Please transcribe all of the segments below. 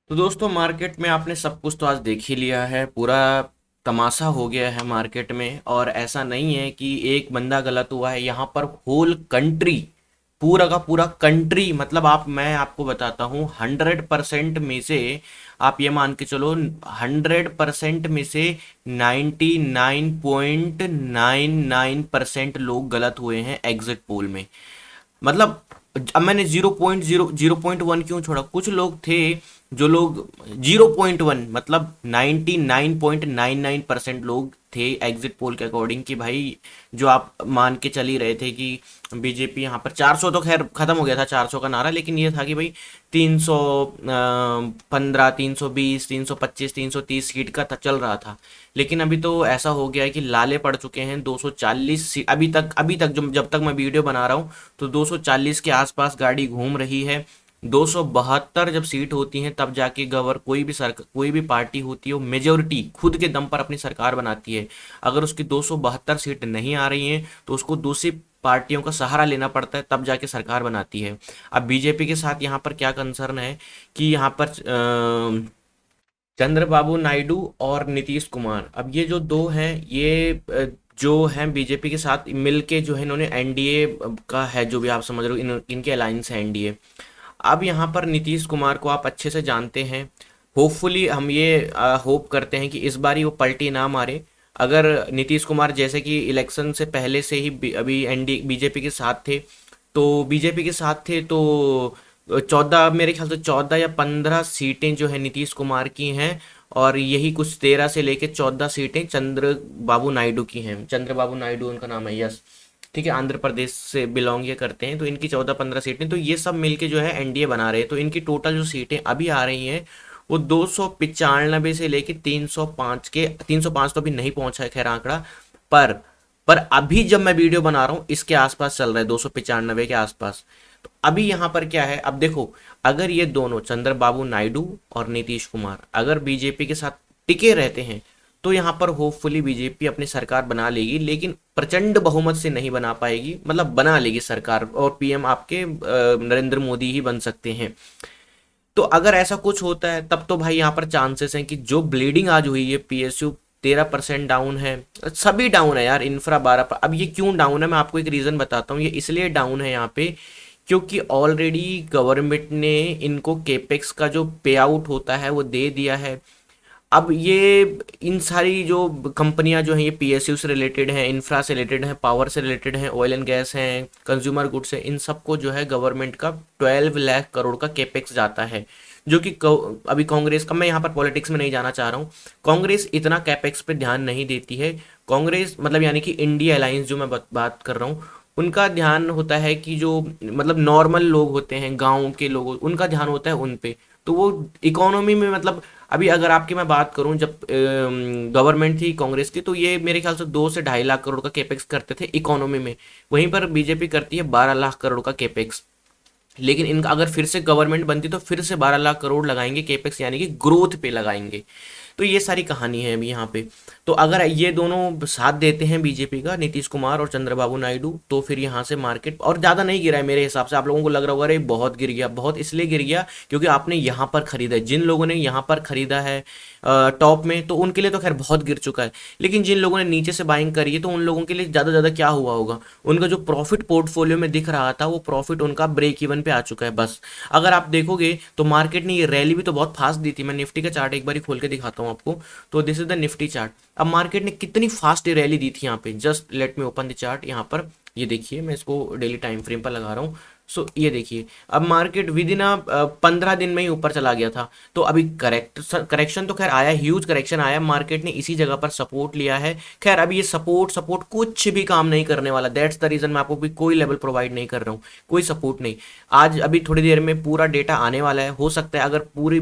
तो दोस्तों मार्केट में आपने सब कुछ तो आज देख ही लिया है। पूरा तमाशा हो गया है मार्केट में। और ऐसा नहीं है कि एक बंदा गलत हुआ है, यहाँ पर होल कंट्री, पूरा का पूरा कंट्री, मतलब मैं आपको बताता हूँ 100% में से आप ये मान के चलो, 100% में से 99.99% लोग गलत हुए हैं एग्जिट पोल में। मतलब अब मैंने 0.1 क्यों छोड़ा, कुछ लोग थे जो लोग 0.1 मतलब 99.99% लोग थे एग्जिट पोल के अकॉर्डिंग कि भाई जो आप मान के चल ही रहे थे कि बीजेपी यहाँ पर 400, तो खैर खत्म हो गया था 400 का नारा, लेकिन ये था कि भाई 315, 320, 325, 330 सीट का चल रहा था। लेकिन अभी तो ऐसा हो गया है कि लाले पड़ चुके हैं 240 सीट। अभी तक जो जब तक मैं वीडियो बना रहा हूँ तो 240 के आसपास गाड़ी घूम रही है। 272 जब सीट होती हैं तब जाके कोई भी पार्टी होती है वो मेजोरिटी खुद के दम पर अपनी सरकार बनाती है। अगर उसकी 272 सीट नहीं आ रही हैं तो उसको दूसरी पार्टियों का सहारा लेना पड़ता है, तब जाके सरकार बनाती है। अब बीजेपी के साथ यहाँ पर क्या कंसर्न है कि यहाँ पर चंद्रबाबू नायडू और नीतीश कुमार, अब ये जो दो हैं ये जो हैं बीजेपी के साथ मिलके जो है इन्होंने एनडीए का है, जो भी आप समझ रहे हो इनके अलायंस है एनडीए। अब यहाँ पर नीतीश कुमार को आप अच्छे से जानते हैं। होपफुली हम ये होप करते हैं कि इस बार ही वो पलटी ना मारे। अगर नीतीश कुमार जैसे कि इलेक्शन से पहले से ही अभी एनडी बीजेपी के साथ थे, तो बीजेपी के साथ थे तो 14, मेरे ख्याल से 14 या 15 सीटें जो है नीतीश कुमार की हैं। और यही कुछ 13 से लेके 14 सीटें चंद्रबाबू नायडू की हैं। चंद्रबाबू नायडू उनका नाम है, यस। ठीक है, आंध्र प्रदेश से बिलोंग ये करते हैं, तो इनकी 14-15 सीटें, तो ये सब मिलके जो है एनडीए बना रहे हैं। तो इनकी टोटल जो सीटें अभी आ रही हैं वो 295 से लेके 305 के, 305 तो अभी नहीं पहुंचा है खैर आंकड़ा, पर पर अभी जब मैं वीडियो बना रहा हूँ इसके आसपास चल रहा है, 295 के आसपास। तो अभी यहाँ पर क्या है, अब देखो, अगर ये दोनों चंद्रबाबू नायडू और नीतीश कुमार अगर बीजेपी के साथ टिके रहते हैं तो यहाँ पर होपफुली बीजेपी अपनी सरकार बना लेगी, लेकिन प्रचंड बहुमत से नहीं बना पाएगी। मतलब बना लेगी सरकार और पीएम आपके नरेंद्र मोदी ही बन सकते हैं। तो अगर ऐसा कुछ होता है तब तो भाई यहाँ पर चांसेस हैं कि जो ब्लीडिंग आज हुई है, पीएसयू 13% डाउन है, सभी डाउन है यार, इंफ्रा 12। अब ये क्यों डाउन है मैं आपको एक रीजन बताता हूँ। ये इसलिए डाउन है यहाँ पे क्योंकि ऑलरेडी गवर्नमेंट ने इनको केपेक्स का जो पे आउट होता है वो दे दिया है। अब ये इन सारी जो कंपनियां जो हैं ये पीएसयू से रिलेटेड हैं, इंफ्रा से रिलेटेड हैं, पावर से रिलेटेड हैं, ऑयल एंड गैस हैं, कंज्यूमर गुड्स हैं, इन सबको जो है गवर्नमेंट का 12 लाख करोड़ का केपेक्स जाता है। जो कि अभी कांग्रेस का, मैं यहाँ पर पॉलिटिक्स में नहीं जाना चाह रहा हूँ, कांग्रेस इतना कैपेक्स पे ध्यान नहीं देती है। कांग्रेस मतलब यानी कि इंडिया अलायंस जो मैं बात कर रहा हूँ, उनका ध्यान होता है कि जो मतलब नॉर्मल लोग होते हैं, गाँव के लोग, उनका ध्यान होता है उन पे। तो वो इकोनॉमी में मतलब अभी अगर आपकी मैं बात करूं, जब गवर्नमेंट थी कांग्रेस की तो ये मेरे ख्याल से 2 से 2.5 लाख करोड़ का केपेक्स करते थे इकोनॉमी में। वहीं पर बीजेपी करती है 12 लाख करोड़ का केपेक्स। लेकिन इनका अगर फिर से गवर्नमेंट बनती तो फिर से 12 लाख करोड़ लगाएंगे केपेक्स, यानी कि ग्रोथ पे लगाएंगे। तो ये सारी कहानी है अभी यहाँ पे। तो अगर ये दोनों साथ देते हैं बीजेपी का, नीतीश कुमार और चंद्रबाबू नायडू, तो फिर यहाँ से मार्केट और ज़्यादा नहीं गिरा है मेरे हिसाब से। आप लोगों को लग रहा होगा अरे बहुत गिर गया, बहुत इसलिए गिर गया क्योंकि आपने यहाँ पर खरीदा है। जिन लोगों ने यहाँ पर खरीदा है टॉप में, तो उनके लिए तो खैर बहुत गिर चुका है। लेकिन जिन लोगों ने नीचे से बाइंग करी है तो उन लोगों के लिए ज़्यादा ज़्यादा क्या हुआ होगा, उनका जो प्रॉफिट पोर्टफोलियो में दिख रहा था वो प्रॉफिट उनका ब्रेक इवन पे आ चुका है बस। अगर आप देखोगे तो मार्केट ने ये रैली भी तो बहुत फास्ट दी थी। मैं निफ्टी का चार्ट एक बार खोल के दिखाता हूँ आपको। तो this is the Nifty chart. अब मार्केट ने कितनी फास्ट रैली दी थी यहाँ पे, just let me open the chart. यहाँ पर ये देखिए, मैं इसको डेली टाइम फ्रेम पर लगा रहा हूँ। सो ये देखिए, अब मार्केट विद इन 15 दिन में ही ऊपर चला गया था। तो अभी करेक्शन तो खैर आया, ह्यूज करेक्शन आया, मार्केट ने इसी जगह पर सपोर्ट लिया है। खैर अभी ये सपोर्ट सपोर्ट कुछ भी काम नहीं करने वाला। दैट्स द रीजन मैं आपको भी कोई लेवल प्रोवाइड नहीं कर रहा हूँ, कोई सपोर्ट नहीं। आज अभी थोड़ी देर में पूरा डेटा आने वाला है, हो सकता है अगर पूरी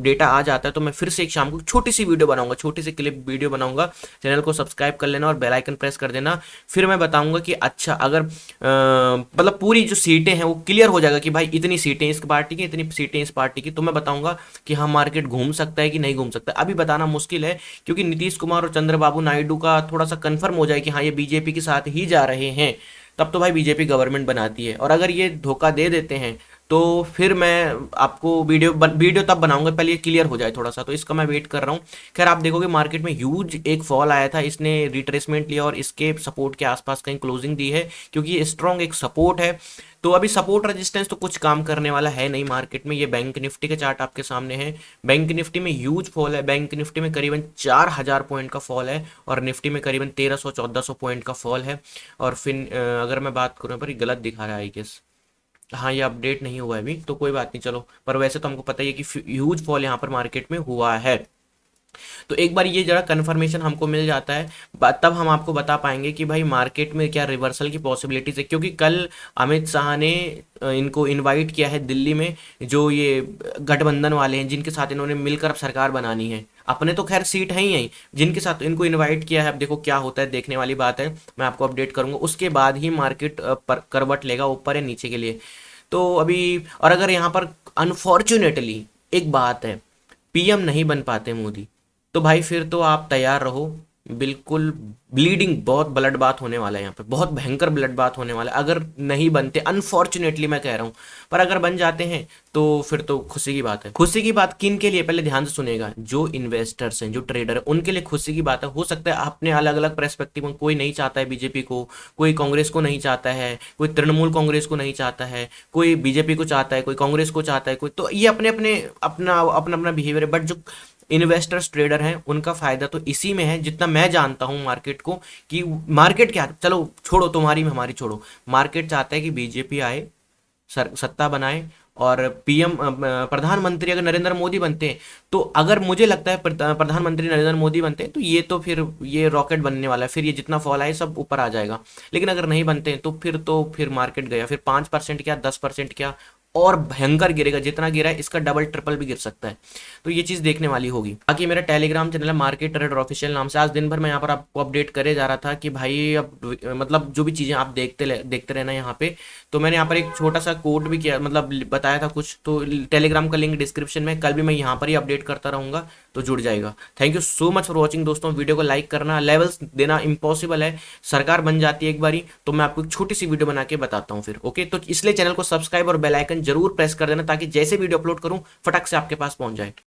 डेटा आ जाता है तो मैं फिर से एक शाम को छोटी सी वीडियो बनाऊंगा, छोटी सी क्लिप वीडियो बनाऊंगा। चैनल को सब्सक्राइब कर लेना और बेल आइकन प्रेस कर देना। फिर मैं बताऊंगा कि अच्छा अगर मतलब पूरी जो सीटें हैं वो क्लियर हो जाएगा कि भाई इतनी सीटें इस पार्टी की, इतनी सीटें इस पार्टी की, तो मैं बताऊंगा कि हाँ मार्केट घूम सकता है कि नहीं घूम सकता। अभी बताना मुश्किल है क्योंकि नीतीश कुमार और चंद्रबाबू नायडू का थोड़ा सा कंफर्म हो जाए कि हाँ ये बीजेपी के साथ ही जा रहे हैं, तब तो भाई बीजेपी गवर्नमेंट बनाती है। और अगर ये धोखा दे देते हैं तो फिर मैं आपको वीडियो तब बनाऊंगा, पहले ये क्लियर हो जाए थोड़ा सा, तो इसका मैं वेट कर रहा हूँ। खैर आप देखोगे मार्केट में ह्यूज एक फॉल आया था, इसने रिट्रेसमेंट लिया और इसके सपोर्ट के आसपास कहीं क्लोजिंग दी है, क्योंकि ये स्ट्रॉन्ग एक सपोर्ट है। तो अभी सपोर्ट रेजिस्टेंस तो कुछ काम करने वाला है नहीं मार्केट में। ये बैंक निफ्टी के चार्ट आपके सामने है, बैंक निफ्टी में ह्यूज फॉल है, बैंक निफ्टी में करीबन 4000 पॉइंट का फॉल है, और निफ्टी में करीबन 1300-1400 पॉइंट का फॉल है। और फिर अगर मैं बात करूँ पर ये गलत दिखा रहा है आई गेस, हाँ ये अपडेट नहीं हुआ है अभी, तो कोई बात नहीं चलो, पर वैसे तो हमको पता ही है कि ह्यूज फॉल यहाँ पर मार्केट में हुआ है। तो एक बार ये जरा कंफर्मेशन हमको मिल जाता है, तब हम आपको बता पाएंगे कि भाई मार्केट में क्या रिवर्सल की पॉसिबिलिटीज है। क्योंकि कल अमित शाह ने इनको इनवाइट किया है दिल्ली में, जो ये गठबंधन वाले हैं जिनके साथ इन्होंने मिलकर अब सरकार बनानी है, अपने तो खैर सीट है ही यहीं, जिनके साथ इनको इनवाइट किया है। अब देखो क्या होता है, देखने वाली बात है, मैं आपको अपडेट करूंगा, उसके बाद ही मार्केट पर करवट लेगा ऊपर या नीचे के लिए। तो अभी, और अगर यहाँ पर अनफॉर्चुनेटली एक बात है, पीएम नहीं बन पाते मोदी, तो भाई फिर तो आप तैयार रहो, बिल्कुल ब्लीडिंग, बहुत ब्लड बात होने वाला है यहाँ पे, बहुत भयंकर ब्लड बात होने वाला है अगर नहीं बनते, अनफॉर्चुनेटली मैं कह रहा हूँ। पर अगर बन जाते हैं तो फिर तो खुशी की बात है। खुशी की बात किन के लिए, पहले ध्यान से सुनेगा, जो इन्वेस्टर्स हैं, जो ट्रेडर हैं, उनके लिए खुशी की बात है। हो सकता है अपने अलग अलग पर्सपेक्टिव में, कोई नहीं चाहता है बीजेपी को, कोई कांग्रेस को नहीं चाहता है, कोई तृणमूल कांग्रेस को नहीं चाहता है, कोई बीजेपी को चाहता है, कोई कांग्रेस को चाहता है, कोई, तो ये अपने अपने अपना अपना अपना बिहेवियर है। बट जो इन्वेस्टर्स ट्रेडर हैं उनका फायदा तो इसी में है, जितना मैं जानता हूं मार्केट को, कि मार्केट क्या, चलो छोड़ो तुम्हारी में हमारी छोड़ो, मार्केट चाहता है कि बीजेपी आए, सत्ता बनाए, और पीएम प्रधानमंत्री अगर नरेंद्र मोदी बनते हैं, तो अगर मुझे लगता है प्रधानमंत्री नरेंद्र मोदी बनते हैं तो ये तो फिर ये रॉकेट बनने वाला है, फिर ये जितना फॉल आए सब ऊपर आ जाएगा। लेकिन अगर नहीं बनते हैं तो फिर मार्केट गया, फिर 5% क्या 10% क्या, और भयंकर गिरेगा, जितना गिरा है इसका डबल ट्रिपल भी गिर सकता है। तो ये चीज देखने वाली होगी। बाकी मेरा टेलीग्राम चैनल है मार्केट ट्रेडर ऑफिशियल नाम से, आज दिन भर मैं यहाँ पर आपको अपडेट करे जा रहा था कि भाई अब मतलब जो भी चीजें आप देखते रहना यहाँ पे। तो मैंने यहाँ पर एक छोटा सा कोड भी किया, मतलब बताया था कुछ, तो टेलीग्राम का लिंक डिस्क्रिप्शन में, कल भी मैं यहाँ पर ही अपडेट करता रहूंगा, तो जुड़ जाएगा। Thank you so much for watching दोस्तों, वीडियो को लाइक करना, लेवल्स देना इम्पॉसिबल है, सरकार बन जाती है एक बारी तो मैं आपको एक छोटी सी वीडियो बना के बताता हूँ फिर, ओके। तो इसलिए चैनल को सब्सक्राइब और बेल आइकन जरूर प्रेस कर देना, ताकि जैसे वीडियो अपलोड करूँ फटक से आपके पास पहुंच जाए।